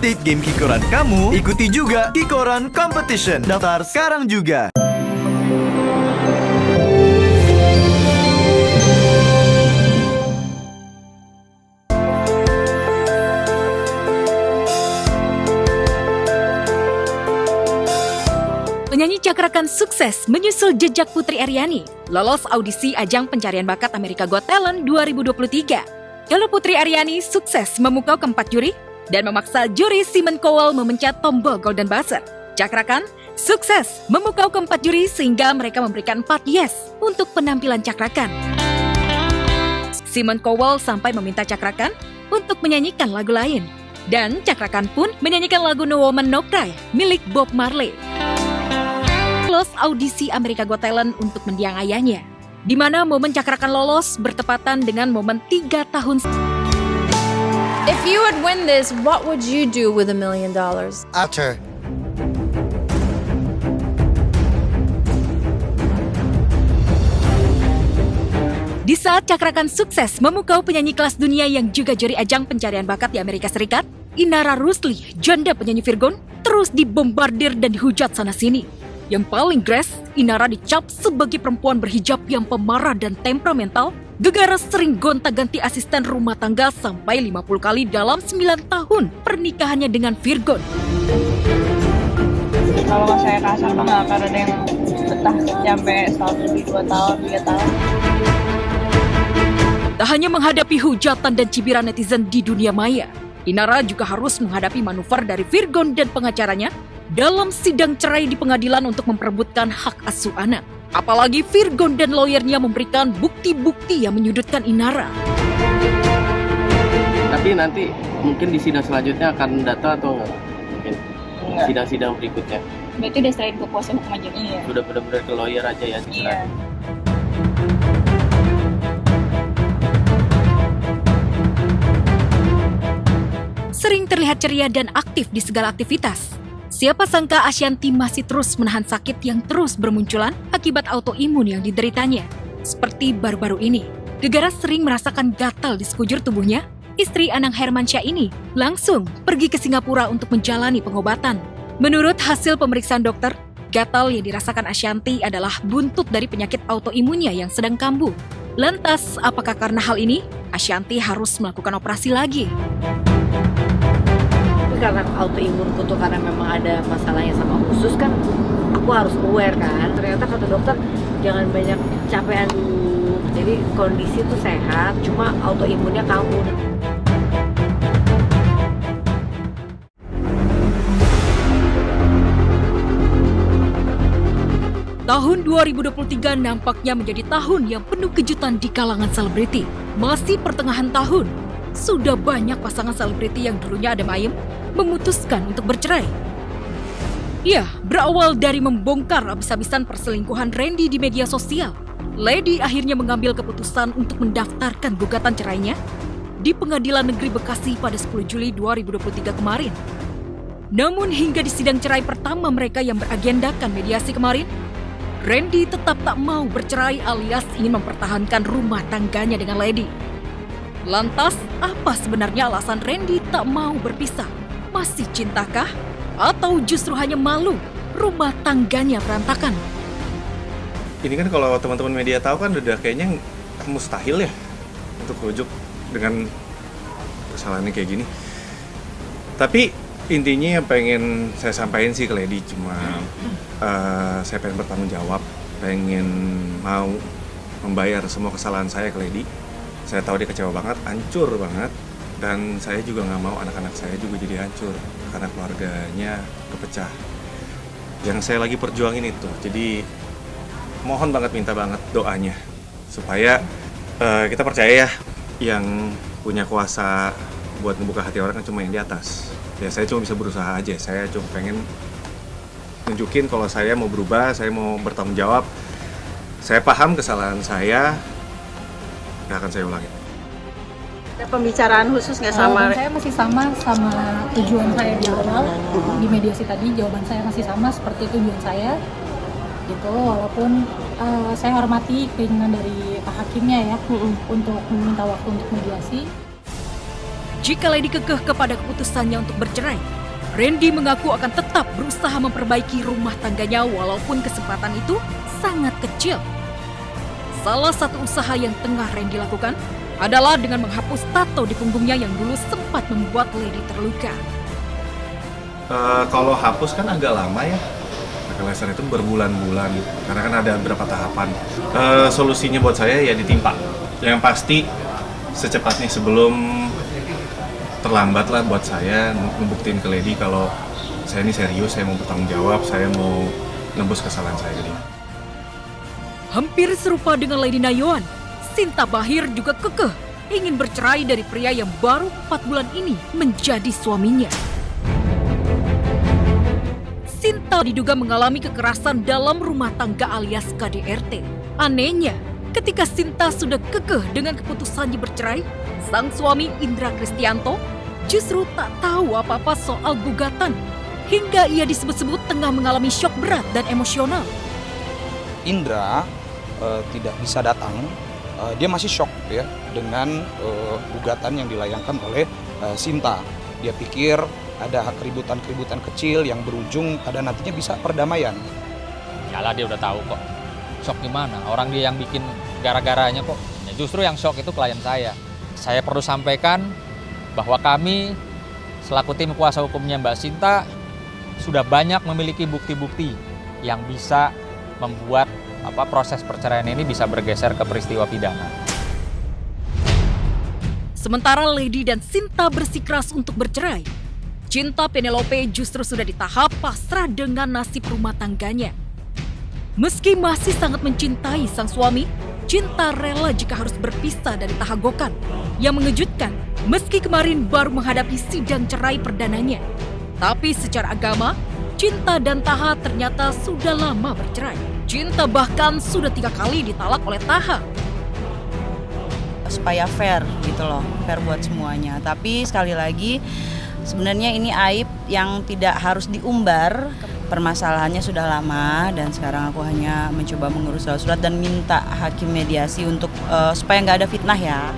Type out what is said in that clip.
update game Kikoran kamu, ikuti juga Kikoran Competition. Daftar sekarang juga. Penyanyi cakrakan sukses menyusul jejak Putri Aryani, lolos audisi ajang pencarian bakat America Got Talent 2023. Kalau Putri Aryani sukses memukau keempat juri dan memaksa juri Simon Cowell memencet tombol golden buzzer. Cakrakan sukses memukau keempat juri sehingga mereka memberikan 4 yes untuk penampilan cakrakan. Simon Cowell sampai meminta cakrakan untuk menyanyikan lagu lain. Dan cakrakan pun menyanyikan lagu No Woman No Cry milik Bob Marley. Lolos audisi America Got Talent untuk mendiang ayahnya, di mana momen cakrakan lolos bertepatan dengan momen 3 tahun. If you would win this, what would you do with $1 million? After. Di saat cakrakan sukses memukau penyanyi kelas dunia yang juga juri ajang pencarian bakat di Amerika Serikat, Inara Rusli, janda penyanyi Virgon, terus dibombardir dan dihujat sana-sini. Yang paling gres, Inara dicap sebagai perempuan berhijab yang pemarah dan temperamental, gegara sering gonta-ganti asisten rumah tangga sampai 50 kali dalam 9 tahun pernikahannya dengan Virgon. Kalau saya kasar mah nggak akan ada yang betah sampai setahun lebih, 2 tahun, 3 tahun. Tak hanya menghadapi hujatan dan cibiran netizen di dunia maya, Inara juga harus menghadapi manuver dari Virgon dan pengacaranya dalam sidang cerai di pengadilan untuk memperebutkan hak asuh anak. Apalagi Virgon dan lawyernya memberikan bukti-bukti yang menyudutkan Inara. Tapi nanti mungkin di sidang selanjutnya akan data atau enggak? Mungkin Enggak. sidang-sidang berikutnya. Berarti udah selain ke kuasa hukum aja. Iya. Sudah benar-benar ke lawyer aja ya. Iya. Sering terlihat ceria dan aktif di segala aktivitas. Siapa sangka Ashanty masih terus menahan sakit yang terus bermunculan akibat autoimun yang dideritanya. Seperti baru-baru ini, gegara sering merasakan gatal di sekujur tubuhnya. Istri Anang Hermansyah ini langsung pergi ke Singapura untuk menjalani pengobatan. Menurut hasil pemeriksaan dokter, gatal yang dirasakan Ashanty adalah buntut dari penyakit autoimunnya yang sedang kambuh. Lantas, apakah karena hal ini Ashanty harus melakukan operasi lagi? Karena autoimunku tuh karena memang ada masalahnya sama usus kan, aku harus aware kan. Ternyata kata dokter jangan banyak capean dulu. Jadi kondisi tuh sehat, cuma autoimunnya kambuh. Tahun 2023 nampaknya menjadi tahun yang penuh kejutan di kalangan selebriti. Masih pertengahan tahun, sudah banyak pasangan selebriti yang dulunya adem ayem memutuskan untuk bercerai. Ya, berawal dari membongkar habis-habisan perselingkuhan Randy di media sosial, Lady akhirnya mengambil keputusan untuk mendaftarkan gugatan cerainya di Pengadilan Negeri Bekasi pada 10 Juli 2023 kemarin. Namun hingga di sidang cerai pertama mereka yang beragendakan mediasi kemarin, Randy tetap tak mau bercerai alias ingin mempertahankan rumah tangganya dengan Lady. Lantas, apa sebenarnya alasan Randy tak mau berpisah? Masih cintakah? Atau justru hanya malu rumah tangganya berantakan? Ini kan kalau teman-teman media tahu kan udah kayaknya mustahil ya untuk rujuk dengan kesalahannya kayak gini. Tapi intinya yang pengen saya sampaikan sih ke Lady cuma saya pengen bertanggung jawab, pengen mau membayar semua kesalahan saya ke Lady. Saya tahu dia kecewa banget, hancur banget, dan saya juga nggak mau anak-anak saya juga jadi hancur karena keluarganya kepecah. Yang saya lagi perjuangin itu, jadi mohon banget, minta banget doanya supaya kita percaya ya, yang punya kuasa buat membuka hati orang kan cuma yang di atas. Ya saya cuma bisa berusaha aja, saya cuma pengen nunjukin kalau saya mau berubah, saya mau bertanggung jawab. Saya paham kesalahan saya, nggak akan saya ulangi. Ada pembicaraan khusus nggak sama? Saya masih sama tujuan saya di awal di mediasi tadi. Jawaban saya masih sama seperti tujuan saya, gitu. Walaupun saya hormati keinginan dari Pak Hakimnya ya untuk meminta waktu untuk mediasi. Jika Lady kekeh kepada keputusannya untuk bercerai, Randy mengaku akan tetap berusaha memperbaiki rumah tangganya walaupun kesempatan itu sangat kecil. Salah satu usaha yang tengah Randy lakukan adalah dengan menghapus tato di punggungnya yang dulu sempat membuat Lady terluka. Kalau hapus kan agak lama ya. Pakai laser itu berbulan-bulan karena kan ada beberapa tahapan. Solusinya buat saya ya ditimpa. Yang pasti secepatnya sebelum terlambat lah buat saya ngebuktiin ke Lady kalau saya ini serius, saya mau bertanggung jawab, saya mau nembus kesalahan saya ke dia. Hampir serupa dengan Lady Nayoan, Sinta Bahir juga kekeh ingin bercerai dari pria yang baru 4 bulan ini menjadi suaminya. Sinta diduga mengalami kekerasan dalam rumah tangga alias KDRT. Anehnya, ketika Sinta sudah kekeh dengan keputusannya bercerai, sang suami Indra Kristianto justru tak tahu apa-apa soal gugatan, hingga ia disebut-sebut tengah mengalami syok berat dan emosional. Indra tidak bisa datang, dia masih syok ya dengan gugatan yang dilayangkan oleh Sinta. Dia pikir ada keributan-keributan kecil yang berujung pada nantinya bisa perdamaian. Yalah, dia udah tahu kok. Syok gimana? Orang dia yang bikin gara-garanya kok. Ya, justru yang syok itu klien saya. Saya perlu sampaikan bahwa kami selaku tim kuasa hukumnya Mbak Sinta sudah banyak memiliki bukti-bukti yang bisa membuat proses perceraian ini bisa bergeser ke peristiwa pidana. Sementara Lady dan Sinta bersikeras untuk bercerai, cinta Penelope justru sudah di tahap pasrah dengan nasib rumah tangganya. Meski masih sangat mencintai sang suami, Cinta rela jika harus berpisah dari Tahagokan. Yang mengejutkan, meski kemarin baru menghadapi sidang cerai perdananya, tapi secara agama, Cinta dan Taha ternyata sudah lama bercerai. Cinta bahkan sudah 3 kali ditalak oleh Taha. Supaya fair gitu loh, fair buat semuanya. Tapi sekali lagi, sebenarnya ini aib yang tidak harus diumbar. Permasalahannya sudah lama dan sekarang aku hanya mencoba mengurus surat-surat dan minta hakim mediasi untuk supaya nggak ada fitnah ya.